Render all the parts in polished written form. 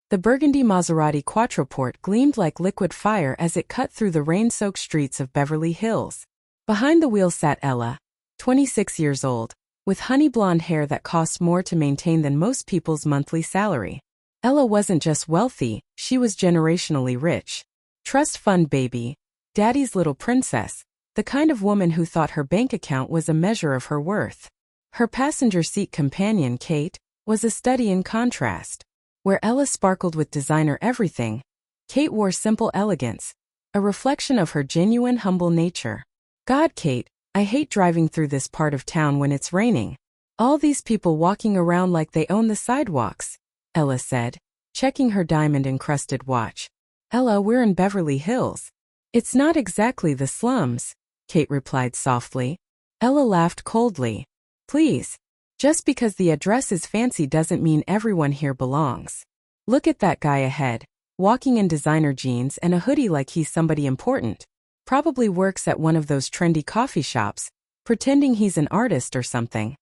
The burgundy Maserati Quattroporte gleamed like liquid fire as it cut through the rain-soaked streets of Beverly Hills. Behind the wheel sat Ella, 26 years old, with honey blonde hair that cost more to maintain than most people's monthly salary. Ella wasn't just wealthy, she was generationally rich. Trust fund baby, daddy's little princess, the kind of woman who thought her bank account was a measure of her worth. Her passenger seat companion, Kate, was a study in contrast. Where Ella sparkled with designer everything, Kate wore simple elegance, a reflection of her genuine humble nature. God, Kate, I hate driving through this part of town when it's raining. All these people walking around like they own the sidewalks, Ella said, checking her diamond-encrusted watch. Ella, we're in Beverly Hills. It's not exactly the slums, Kate replied softly. Ella laughed coldly. Please. Just because the address is fancy doesn't mean everyone here belongs. Look at that guy ahead, walking in designer jeans and a hoodie like he's somebody important. Probably works at one of those trendy coffee shops, pretending he's an artist or something.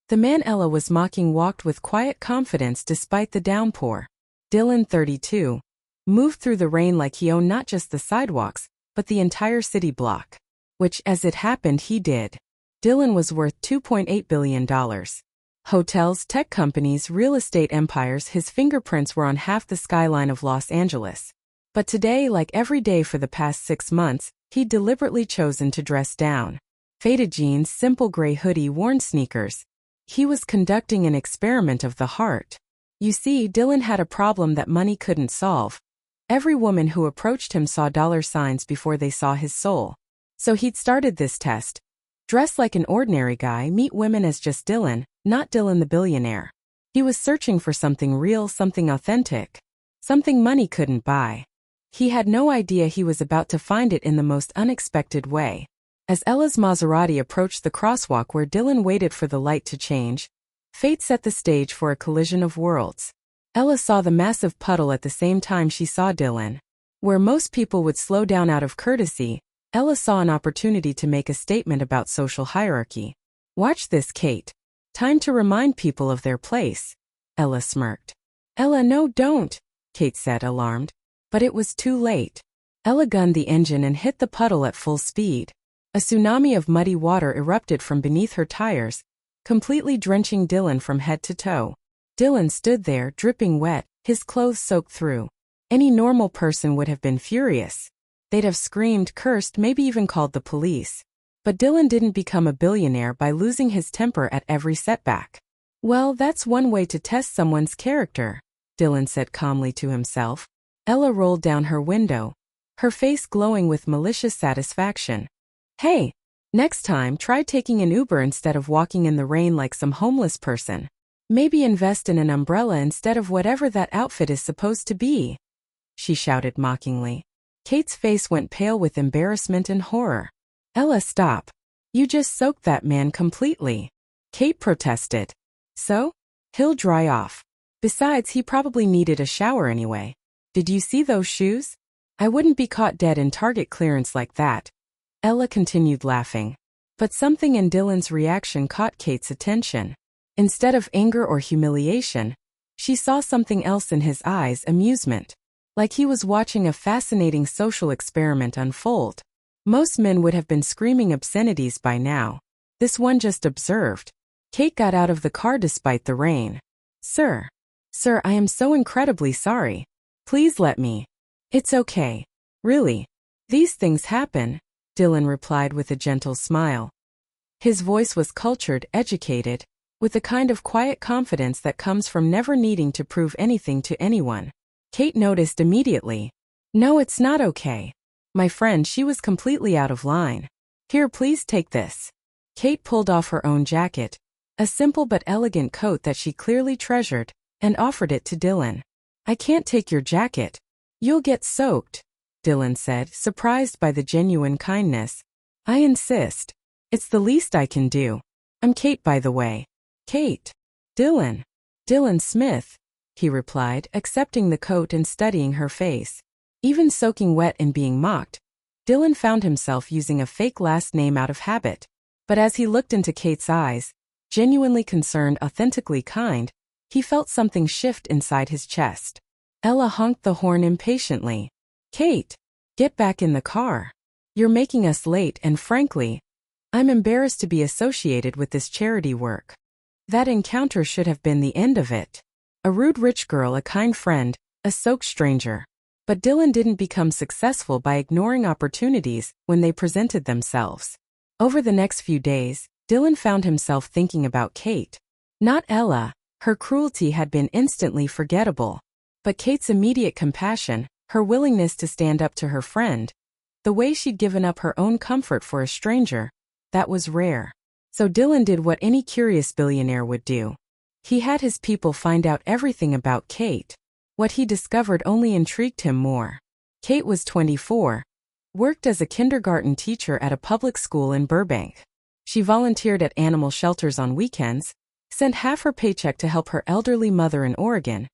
The man Ella was mocking walked with quiet confidence despite the downpour. Dylan, 32, moved through the rain like he owned not just the sidewalks, but the entire city block. Which, as it happened, he did. Dylan was worth $2.8 billion. Hotels, tech companies, real estate empires, his fingerprints were on half the skyline of Los Angeles. But today, like every day for the past 6 months, he'd deliberately chosen to dress down. Faded jeans, simple gray hoodie, worn sneakers. He was conducting an experiment of the heart. You see, Dylan had a problem that money couldn't solve. Every woman who approached him saw dollar signs before they saw his soul. So he'd started this test. Dress like an ordinary guy, meet women as just Dylan, not Dylan the billionaire. He was searching for something real, something authentic. Something money couldn't buy. He had no idea he was about to find it in the most unexpected way. As Ella's Maserati approached the crosswalk where Dylan waited for the light to change, fate set the stage for a collision of worlds. Ella saw the massive puddle at the same time she saw Dylan. Where most people would slow down out of courtesy, Ella saw an opportunity to make a statement about social hierarchy. Watch this, Kate. Time to remind people of their place. Ella smirked. Ella, no, don't, Kate said, alarmed. But it was too late. Ella gunned the engine and hit the puddle at full speed. A tsunami of muddy water erupted from beneath her tires, completely drenching Dylan from head to toe. Dylan stood there, dripping wet, his clothes soaked through. Any normal person would have been furious. They'd have screamed, cursed, maybe even called the police. But Dylan didn't become a billionaire by losing his temper at every setback. Well, that's one way to test someone's character, Dylan said calmly to himself. Ella rolled down her window, her face glowing with malicious satisfaction. Hey, next time try taking an Uber instead of walking in the rain like some homeless person. Maybe invest in an umbrella instead of whatever that outfit is supposed to be, she shouted mockingly. Kate's face went pale with embarrassment and horror. Ella, stop. You just soaked that man completely, Kate protested. So? He'll dry off. Besides, he probably needed a shower anyway. Did you see those shoes? I wouldn't be caught dead in Target clearance like that. Ella continued laughing. But something in Dylan's reaction caught Kate's attention. Instead of anger or humiliation, she saw something else in his eyes, amusement. Like he was watching a fascinating social experiment unfold. Most men would have been screaming obscenities by now. This one just observed. Kate got out of the car despite the rain. Sir, I am so incredibly sorry. Please let me. It's okay. Really. These things happen, Dylan replied with a gentle smile. His voice was cultured, educated, with the kind of quiet confidence that comes from never needing to prove anything to anyone. Kate noticed immediately. No, it's not okay. My friend, she was completely out of line. Here, please take this. Kate pulled off her own jacket, a simple but elegant coat that she clearly treasured, and offered it to Dylan. I can't take your jacket. You'll get soaked, Dylan said, surprised by the genuine kindness. I insist. It's the least I can do. I'm Kate, by the way. Kate. Dylan. Dylan Smith, he replied, accepting the coat and studying her face. Even soaking wet and being mocked, Dylan found himself using a fake last name out of habit. But as he looked into Kate's eyes, genuinely concerned, authentically kind, he felt something shift inside his chest. Ella honked the horn impatiently. Kate, get back in the car. You're making us late and frankly, I'm embarrassed to be associated with this charity work. That encounter should have been the end of it. A rude rich girl, a kind friend, a soaked stranger. But Dylan didn't become successful by ignoring opportunities when they presented themselves. Over the next few days, Dylan found himself thinking about Kate. Not Ella, her cruelty had been instantly forgettable. But Kate's immediate compassion, her willingness to stand up to her friend, the way she'd given up her own comfort for a stranger, that was rare. So Dylan did what any curious billionaire would do. He had his people find out everything about Kate. What he discovered only intrigued him more. Kate was 24, worked as a kindergarten teacher at a public school in Burbank. She volunteered at animal shelters on weekends, sent half her paycheck to help her elderly mother in Oregon,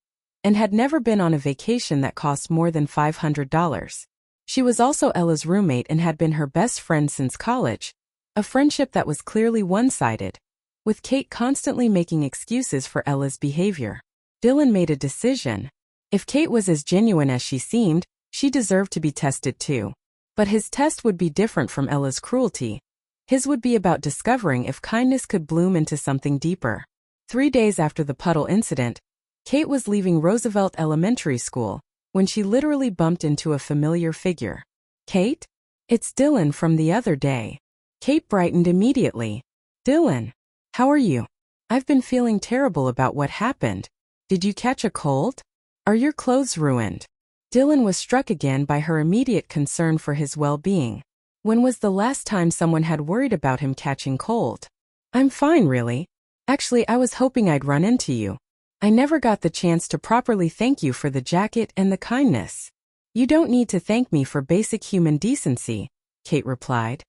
and had never been on a vacation that cost more than $500. She was also Ella's roommate and had been her best friend since college, a friendship that was clearly one-sided, with Kate constantly making excuses for Ella's behavior. Dylan made a decision. If Kate was as genuine as she seemed, she deserved to be tested too. But his test would be different from Ella's cruelty. His would be about discovering if kindness could bloom into something deeper. 3 days after the puddle incident, Kate was leaving Roosevelt Elementary School when she literally bumped into a familiar figure. Kate? It's Dylan from the other day. Kate brightened immediately. Dylan, how are you? I've been feeling terrible about what happened. Did you catch a cold? Are your clothes ruined? Dylan was struck again by her immediate concern for his well-being. When was the last time someone had worried about him catching cold? I'm fine, really. Actually, I was hoping I'd run into you. I never got the chance to properly thank you for the jacket and the kindness. You don't need to thank me for basic human decency, Kate replied.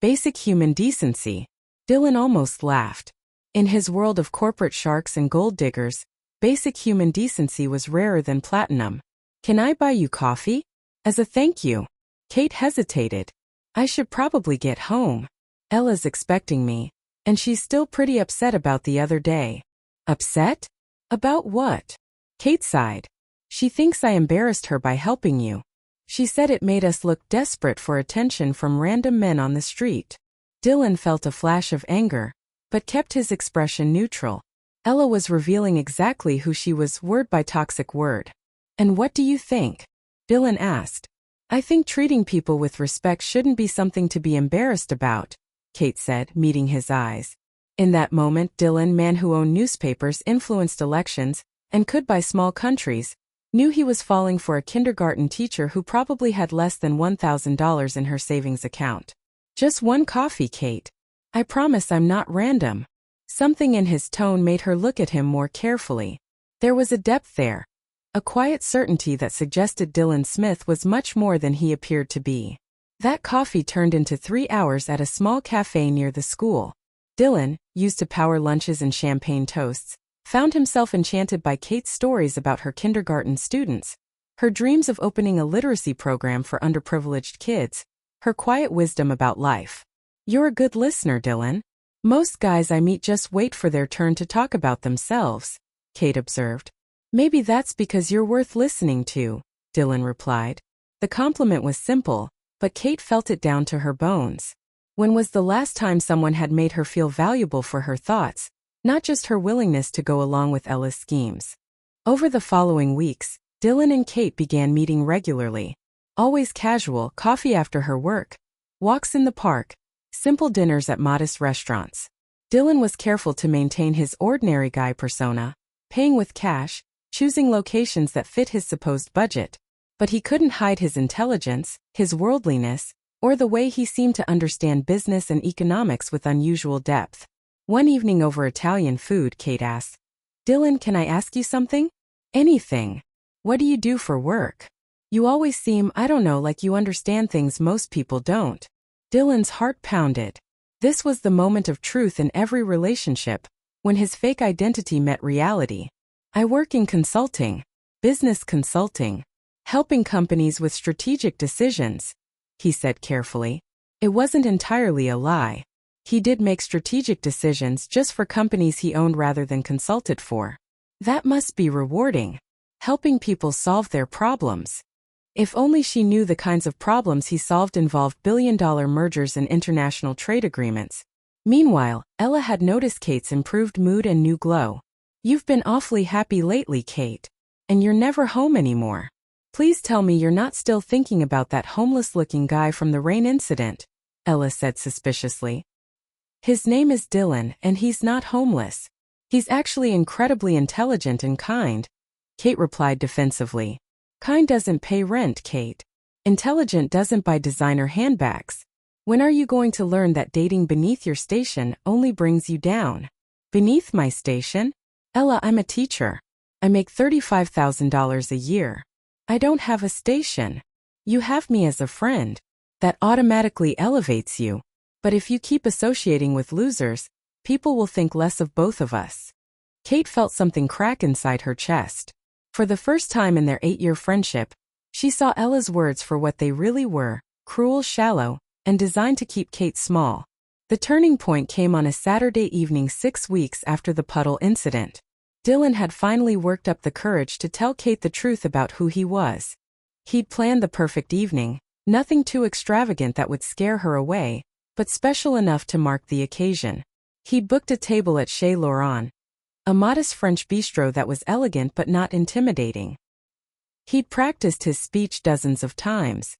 Basic human decency? Dylan almost laughed. In his world of corporate sharks and gold diggers, basic human decency was rarer than platinum. Can I buy you coffee? As a thank you. Kate hesitated. I should probably get home. Ella's expecting me, and she's still pretty upset about the other day. Upset? About what? Kate sighed. She thinks I embarrassed her by helping you. She said it made us look desperate for attention from random men on the street. Dylan felt a flash of anger, but kept his expression neutral. Ella was revealing exactly who she was, word by toxic word. And what do you think? Dylan asked. I think treating people with respect shouldn't be something to be embarrassed about, Kate said, meeting his eyes. In that moment, Dylan, man who owned newspapers, influenced elections, and could buy small countries, knew he was falling for a kindergarten teacher who probably had less than $1,000 in her savings account. Just one coffee, Kate. I promise I'm not random. Something in his tone made her look at him more carefully. There was a depth there, a quiet certainty that suggested Dylan Smith was much more than he appeared to be. That coffee turned into 3 hours at a small cafe near the school. Dylan, used to power lunches and champagne toasts, found himself enchanted by Kate's stories about her kindergarten students, her dreams of opening a literacy program for underprivileged kids, her quiet wisdom about life. You're a good listener, Dylan. Most guys I meet just wait for their turn to talk about themselves, Kate observed. Maybe that's because you're worth listening to, Dylan replied. The compliment was simple, but Kate felt it down to her bones. When was the last time someone had made her feel valuable for her thoughts, not just her willingness to go along with Ella's schemes? Over the following weeks, Dylan and Kate began meeting regularly. Always casual, coffee after her work, walks in the park, simple dinners at modest restaurants. Dylan was careful to maintain his ordinary guy persona, paying with cash, choosing locations that fit his supposed budget. But he couldn't hide his intelligence, his worldliness, or the way he seemed to understand business and economics with unusual depth. One evening over Italian food, Kate asked, Dylan, can I ask you something? Anything. What do you do for work? You always seem, I don't know, like you understand things most people don't. Dylan's heart pounded. This was the moment of truth in every relationship, when his fake identity met reality. I work in consulting, business consulting, helping companies with strategic decisions, he said carefully. It wasn't entirely a lie. He did make strategic decisions just for companies he owned rather than consulted for. That must be rewarding. helping people solve their problems. If only she knew the kinds of problems he solved involved billion-dollar mergers and international trade agreements. Meanwhile, Ella had noticed Kate's improved mood and new glow. "You've been awfully happy lately, Kate. And you're never home anymore. Please tell me you're not still thinking about that homeless-looking guy from the rain incident," Ella said suspiciously. "His name is Dylan, and he's not homeless. He's actually incredibly intelligent and kind," Kate replied defensively. "Kind doesn't pay rent, Kate. Intelligent doesn't buy designer handbags. When are you going to learn that dating beneath your station only brings you down?" "Beneath my station? Ella, I'm a teacher. I make $35,000 a year. I don't have a station. You have me as a friend. That automatically elevates you. But if you keep associating with losers, people will think less of both of us." Kate felt something crack inside her chest. For the first time in their 8-year friendship, she saw Ella's words for what they really were: cruel, shallow, and designed to keep Kate small. The turning point came on a Saturday evening 6 weeks after the puddle incident. Dylan had finally worked up the courage to tell Kate the truth about who he was. He'd planned the perfect evening, nothing too extravagant that would scare her away, but special enough to mark the occasion. He'd booked a table at Chez Laurent, a modest French bistro that was elegant but not intimidating. He'd practiced his speech dozens of times.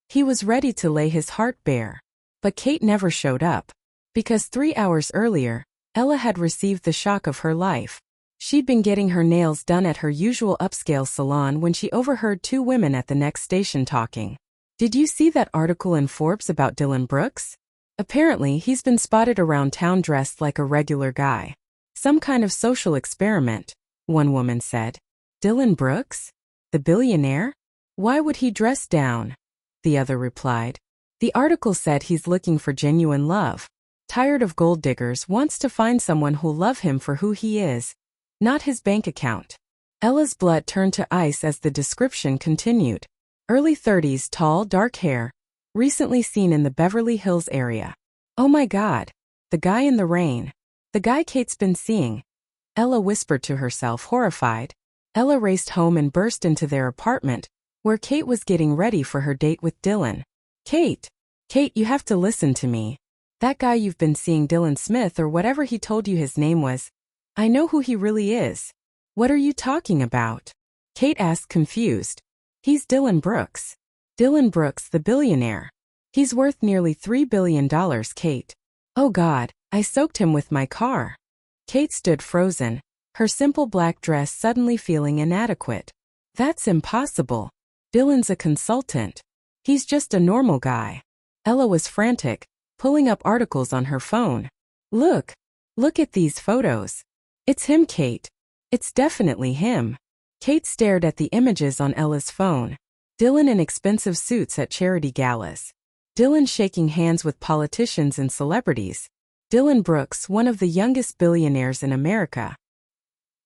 He was ready to lay his heart bare. But Kate never showed up. Because 3 hours earlier, Ella had received the shock of her life. She'd been getting her nails done at her usual upscale salon when she overheard 2 women at the next station talking. "Did you see that article in Forbes about Dylan Brooks? Apparently, he's been spotted around town dressed like a regular guy. Some kind of social experiment," one woman said. "Dylan Brooks? The billionaire? Why would he dress down?" the other replied. "The article said he's looking for genuine love. Tired of gold diggers, wants to find someone who'll love him for who he is, not his bank account." Ella's blood turned to ice as the description continued. Early 30s, tall, dark hair, recently seen in the Beverly Hills area. "Oh my God, the guy in the rain. The guy Kate's been seeing," Ella whispered to herself, horrified. Ella raced home and burst into their apartment, where Kate was getting ready for her date with Dylan. Kate, you have to listen to me. That guy you've been seeing, Dylan Smith or whatever he told you his name was, I know who he really is." "What are you talking about?" Kate asked, confused. "He's Dylan Brooks. Dylan Brooks, the billionaire. He's worth nearly $3 billion, Kate. Oh God, I soaked him with my car." Kate stood frozen, her simple black dress suddenly feeling inadequate. "That's impossible. Dylan's a consultant. He's just a normal guy." Ella was frantic, pulling up articles on her phone. Look at these photos. It's him, Kate. It's definitely him." Kate stared at the images on Ella's phone. Dylan in expensive suits at charity galas. Dylan shaking hands with politicians and celebrities. Dylan Brooks, one of the youngest billionaires in America.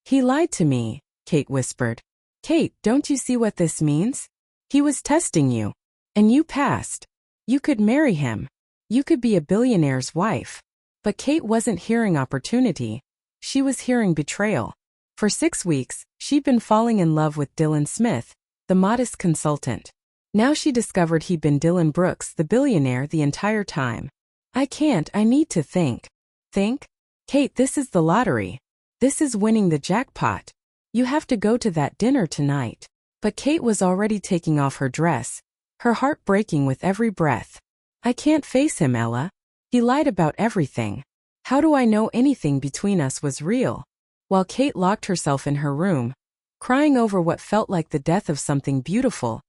"He lied to me," Kate whispered. "Kate, don't you see what this means? He was testing you. And you passed. You could marry him. You could be a billionaire's wife." But Kate wasn't hearing opportunity. She was hearing betrayal. For 6 weeks, she'd been falling in love with Dylan Smith, the modest consultant. Now she discovered he'd been Dylan Brooks, the billionaire, the entire time. I need to think." "Think? Kate, this is the lottery. This is winning the jackpot. You have to go to that dinner tonight." But Kate was already taking off her dress, her heart breaking with every breath. "I can't face him, Ella. He lied about everything. How do I know anything between us was real?" While Kate locked herself in her room, crying over what felt like the death of something beautiful,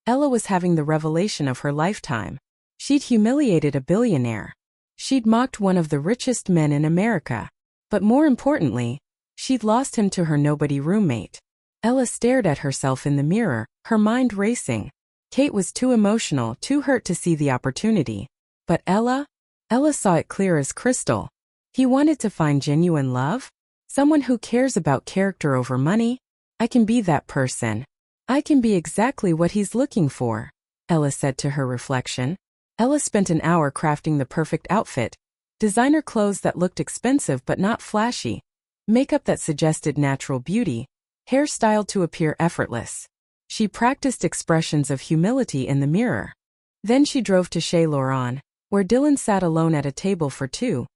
Ella was having the revelation of her lifetime. She'd humiliated a billionaire. She'd mocked one of the richest men in America. But more importantly, she'd lost him to her nobody roommate. Ella stared at herself in the mirror, her mind racing. Kate was too emotional, too hurt to see the opportunity. But Ella saw it clear as crystal. He wanted to find genuine love? Someone who cares about character over money? I can be that person. I can be exactly what he's looking for, Ella said to her reflection. Ella spent an hour crafting the perfect outfit. Designer clothes that looked expensive but not flashy. Makeup that suggested natural beauty. hair styled to appear effortless. She practiced expressions of humility in the mirror. Then she drove to Chez Laurent, where Dylan sat alone at a table for two,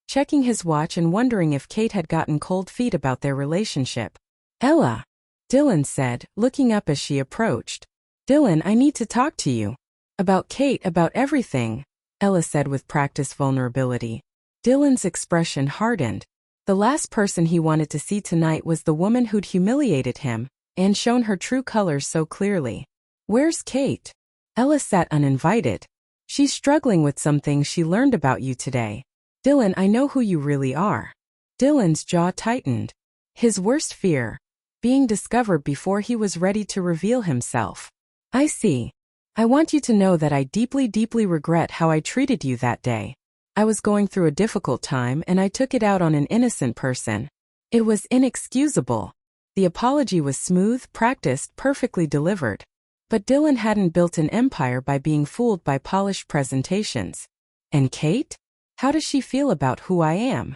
checking his watch and wondering if Kate had gotten cold feet about their relationship. "Ella," Dylan said, looking up as she approached. "Dylan, I need to talk to you. About Kate, about everything," Ella said with practiced vulnerability. Dylan's expression hardened. The last person he wanted to see tonight was the woman who'd humiliated him and shown her true colors so clearly. "Where's Kate?" Ella sat uninvited. "She's struggling with some things she learned about you today." "Dylan, I know who you really are." Dylan's jaw tightened. His worst fear, being discovered before he was ready to reveal himself. "I see. I want you to know that I deeply, deeply regret how I treated you that day. I was going through a difficult time and I took it out on an innocent person. It was inexcusable." The apology was smooth, practiced, perfectly delivered. But Dylan hadn't built an empire by being fooled by polished presentations. "And Kate? How does she feel about who I am?"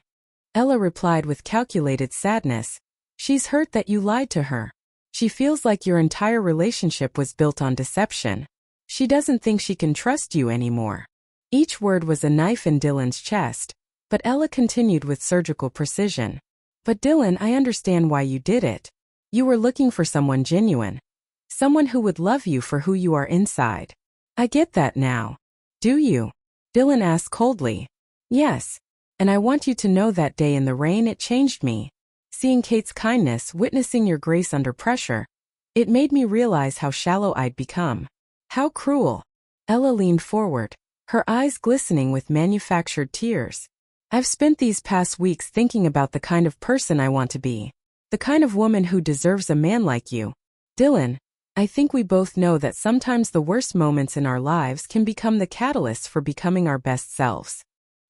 Ella replied with calculated sadness. "She's hurt that you lied to her. She feels like your entire relationship was built on deception. She doesn't think she can trust you anymore." Each word was a knife in Dylan's chest, but Ella continued with surgical precision. "But Dylan, I understand why you did it. You were looking for someone genuine. Someone who would love you for who you are inside." "I get that now." "Do you?" Dylan asked coldly. "Yes. And I want you to know that day in the rain it changed me. Seeing Kate's kindness, witnessing your grace under pressure, it made me realize how shallow I'd become. How cruel." Ella leaned forward, her eyes glistening with manufactured tears. "I've spent these past weeks thinking about the kind of person I want to be. The kind of woman who deserves a man like you. Dylan, I think we both know that sometimes the worst moments in our lives can become the catalysts for becoming our best selves."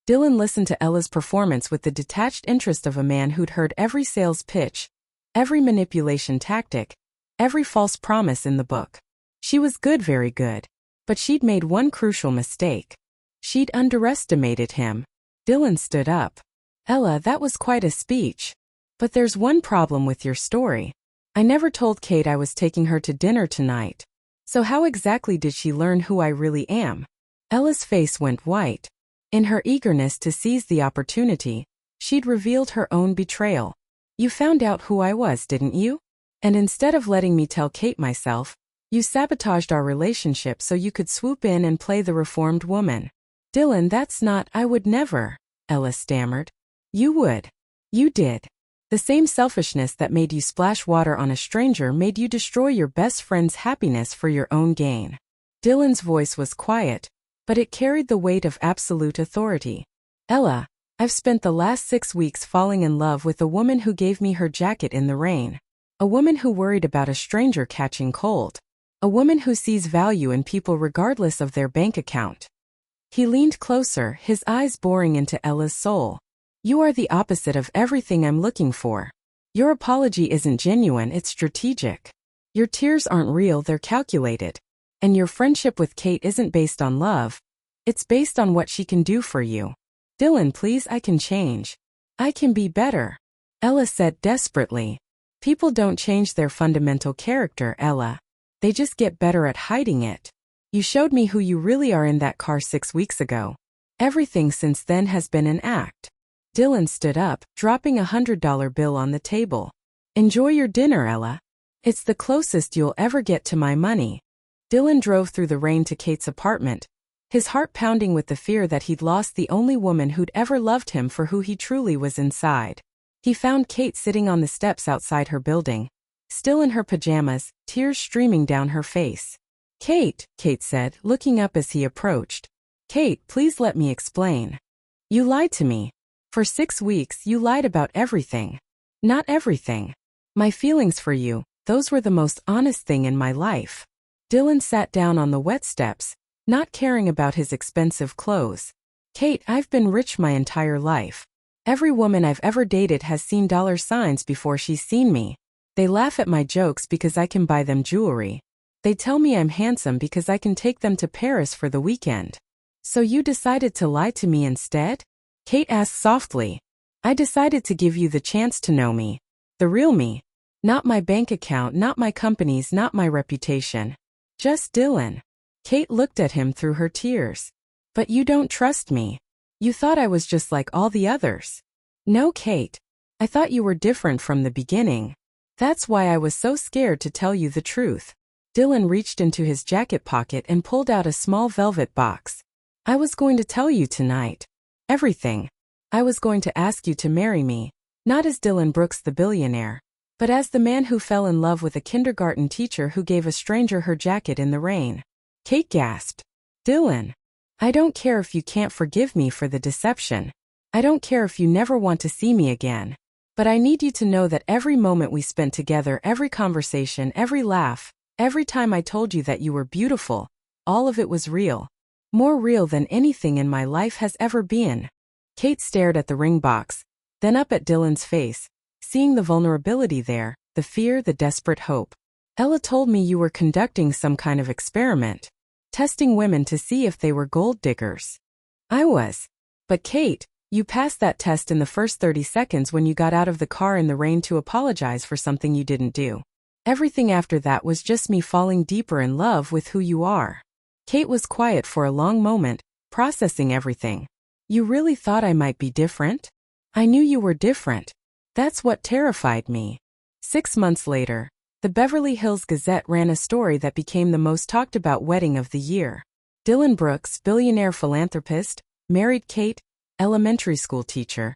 Dylan listened to Ella's performance with the detached interest of a man who'd heard every sales pitch, every manipulation tactic, every false promise in the book. She was good, very good. But she'd made one crucial mistake. She'd underestimated him. Dylan stood up. "Ella, that was quite a speech. But there's one problem with your story. I never told Kate I was taking her to dinner tonight. So how exactly did she learn who I really am?" Ella's face went white. In her eagerness to seize the opportunity, she'd revealed her own betrayal. "You found out who I was, didn't you? And instead of letting me tell Kate myself, you sabotaged our relationship so you could swoop in and play the reformed woman." "Dylan, that's not—" "I would never," Ella stammered. "You would. You did. The same selfishness that made you splash water on a stranger made you destroy your best friend's happiness for your own gain." Dylan's voice was quiet, but it carried the weight of absolute authority. "Ella, I've spent the last 6 weeks falling in love with a woman who gave me her jacket in the rain. A woman who worried about a stranger catching cold. A woman who sees value in people regardless of their bank account." He leaned closer, his eyes boring into Ella's soul. "You are the opposite of everything I'm looking for. Your apology isn't genuine, it's strategic. Your tears aren't real, they're calculated. And your friendship with Kate isn't based on love. It's based on what she can do for you. Dylan, please, I can change. I can be better." Ella said desperately. "People don't change their fundamental character, Ella. They just get better at hiding it. You showed me who you really are in that car 6 weeks ago. Everything since then has been an act." Dylan stood up, dropping a $100 bill on the table. "Enjoy your dinner, Ella. It's the closest you'll ever get to my money." Dylan drove through the rain to Kate's apartment, his heart pounding with the fear that he'd lost the only woman who'd ever loved him for who he truly was inside. He found Kate sitting on the steps outside her building, still in her pajamas, tears streaming down her face. "Kate," Kate said, looking up as he approached. "Kate, please let me explain. You lied to me. For 6 weeks you lied about everything." "Not everything. My feelings for you, those were the most honest thing in my life." Dylan sat down on the wet steps, not caring about his expensive clothes. "Kate, I've been rich my entire life. Every woman I've ever dated has seen dollar signs before she's seen me. They laugh at my jokes because I can buy them jewelry. They tell me I'm handsome because I can take them to Paris for the weekend. So you decided to lie to me instead?" Kate asked softly. "I decided to give you the chance to know me. The real me. Not my bank account, not my companies, not my reputation. Just Dylan. Kate looked at him through her tears. But you don't trust me. You thought I was just like all the others. No, Kate. I thought you were different from the beginning. That's why I was so scared to tell you the truth. Dylan reached into his jacket pocket and pulled out a small velvet box. I was going to tell you tonight. Everything. I was going to ask you to marry me, not as Dylan Brooks the billionaire, but as the man who fell in love with a kindergarten teacher who gave a stranger her jacket in the rain. Kate gasped. Dylan. I don't care if you can't forgive me for the deception. I don't care if you never want to see me again. But I need you to know that every moment we spent together, every conversation, every laugh, every time I told you that you were beautiful, all of it was real. More real than anything in my life has ever been. Kate stared at the ring box, then up at Dylan's face, seeing the vulnerability there, the fear, the desperate hope. Ella told me you were conducting some kind of experiment, testing women to see if they were gold diggers. I was. But Kate, you passed that test in the first 30 seconds when you got out of the car in the rain to apologize for something you didn't do. Everything after that was just me falling deeper in love with who you are. Kate was quiet for a long moment, processing everything. You really thought I might be different? I knew you were different. That's what terrified me. 6 months later, the Beverly Hills Gazette ran a story that became the most talked about wedding of the year. Dylan Brooks, billionaire philanthropist, married Kate, elementary school teacher,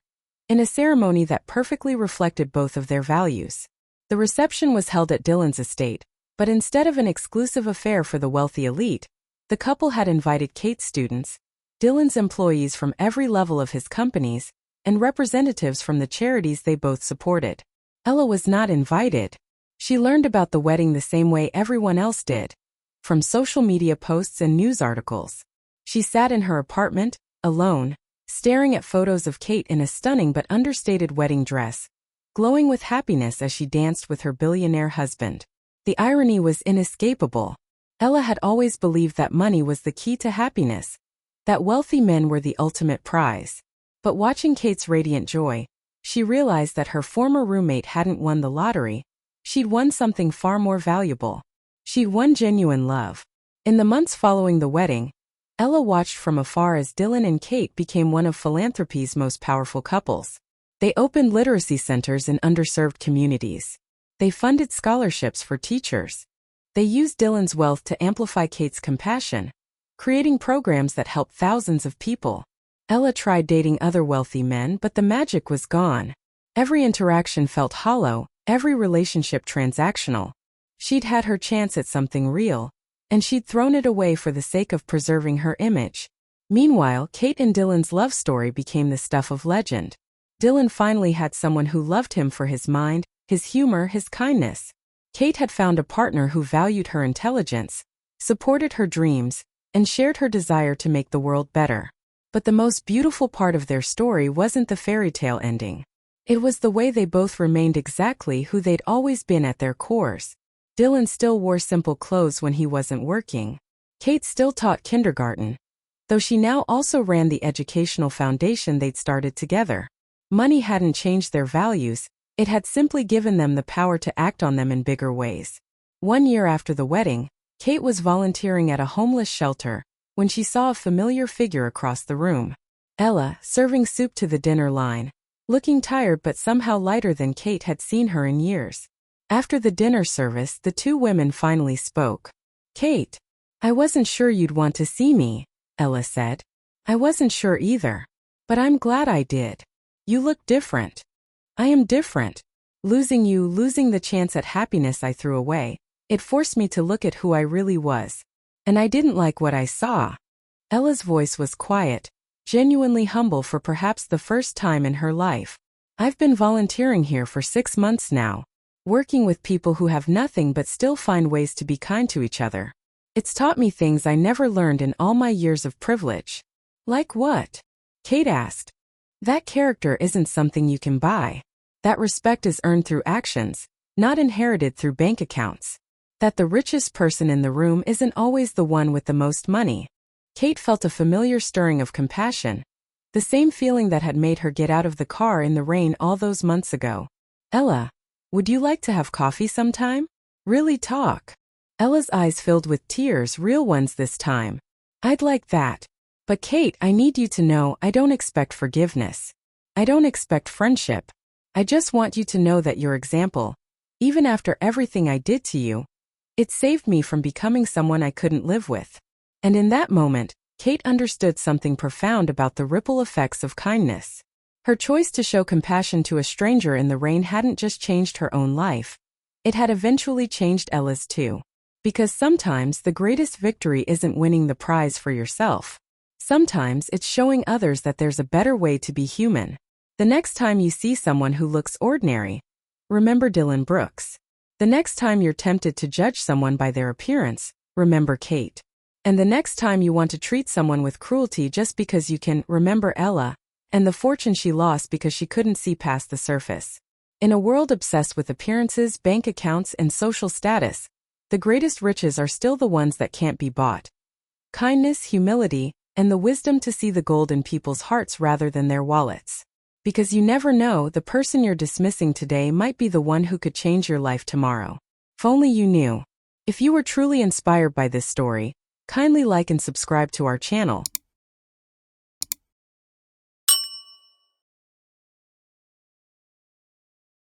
in a ceremony that perfectly reflected both of their values. The reception was held at Dylan's estate, but instead of an exclusive affair for the wealthy elite, the couple had invited Kate's students, Dylan's employees from every level of his companies, and representatives from the charities they both supported. Ella was not invited. She learned about the wedding the same way everyone else did, from social media posts and news articles. She sat in her apartment, alone, staring at photos of Kate in a stunning but understated wedding dress, glowing with happiness as she danced with her billionaire husband. The irony was inescapable. Ella had always believed that money was the key to happiness, that wealthy men were the ultimate prize. But watching Kate's radiant joy, she realized that her former roommate hadn't won the lottery. She'd won something far more valuable. She'd won genuine love. In the months following the wedding, Ella watched from afar as Dylan and Kate became one of philanthropy's most powerful couples. They opened literacy centers in underserved communities. They funded scholarships for teachers. They used Dylan's wealth to amplify Kate's compassion, creating programs that helped thousands of people. Ella tried dating other wealthy men, but the magic was gone. Every interaction felt hollow, every relationship transactional. She'd had her chance at something real, and she'd thrown it away for the sake of preserving her image. Meanwhile, Kate and Dylan's love story became the stuff of legend. Dylan finally had someone who loved him for his mind, his humor, his kindness. Kate had found a partner who valued her intelligence, supported her dreams, and shared her desire to make the world better. But the most beautiful part of their story wasn't the fairy tale ending. It was the way they both remained exactly who they'd always been at their cores. Dylan still wore simple clothes when he wasn't working. Kate still taught kindergarten, though she now also ran the educational foundation they'd started together. Money hadn't changed their values, it had simply given them the power to act on them in bigger ways. 1 year after the wedding, Kate was volunteering at a homeless shelter when she saw a familiar figure across the room. Ella, serving soup to the dinner line, looking tired but somehow lighter than Kate had seen her in years. After the dinner service, the two women finally spoke. Kate, I wasn't sure you'd want to see me, Ella said. I wasn't sure either. But I'm glad I did. You look different. I am different. Losing you, losing the chance at happiness I threw away, it forced me to look at who I really was. And I didn't like what I saw. Ella's voice was quiet, genuinely humble for perhaps the first time in her life. I've been volunteering here for 6 months now, working with people who have nothing but still find ways to be kind to each other. It's taught me things I never learned in all my years of privilege. Like what? Kate asked. That character isn't something you can buy. That respect is earned through actions, not inherited through bank accounts. That the richest person in the room isn't always the one with the most money. Kate felt a familiar stirring of compassion, the same feeling that had made her get out of the car in the rain all those months ago. Ella, Would you like to have coffee sometime? Really talk. Ella's eyes filled with tears, real ones this time. I'd like that. But Kate, I need you to know I don't expect forgiveness. I don't expect friendship. I just want you to know that your example, even after everything I did to you, it saved me from becoming someone I couldn't live with. And in that moment, Kate understood something profound about the ripple effects of kindness. Her choice to show compassion to a stranger in the rain hadn't just changed her own life. It had eventually changed Ella's too. Because sometimes the greatest victory isn't winning the prize for yourself. Sometimes it's showing others that there's a better way to be human. The next time you see someone who looks ordinary, remember Dylan Brooks. The next time you're tempted to judge someone by their appearance, remember Kate. And the next time you want to treat someone with cruelty just because you can, remember Ella, and the fortune she lost because she couldn't see past the surface. In a world obsessed with appearances, bank accounts, and social status, the greatest riches are still the ones that can't be bought. Kindness, humility, and the wisdom to see the gold in people's hearts rather than their wallets. Because you never know, the person you're dismissing today might be the one who could change your life tomorrow. If only you knew. If you were truly inspired by this story, kindly like and subscribe to our channel.